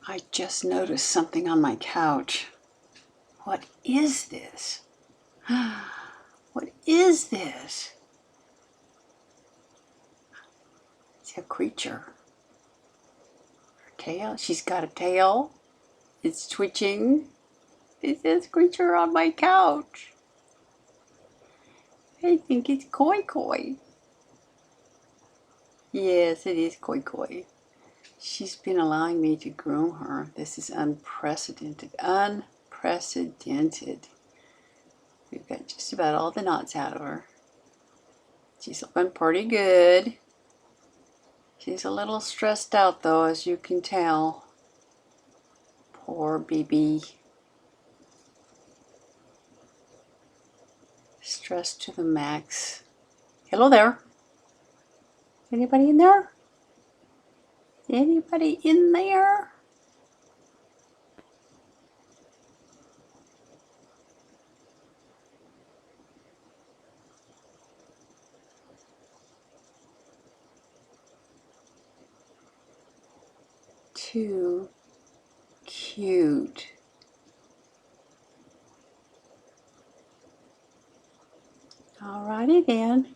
I just noticed something on my couch. What is this? What is this? It's a creature. Her tail, she's got a tail. It's twitching. It's this creature on my couch. I think it's Koi Koi. Yes, it is Koi Koi. She's been allowing me to groom her. This is unprecedented. Unprecedented. We've got just about all the knots out of her. She's looking pretty good. She's a little stressed out though, as you can tell. Poor baby. Stressed to the max. Hello there. Anybody in there? Anybody in there? Too cute. Alrighty then.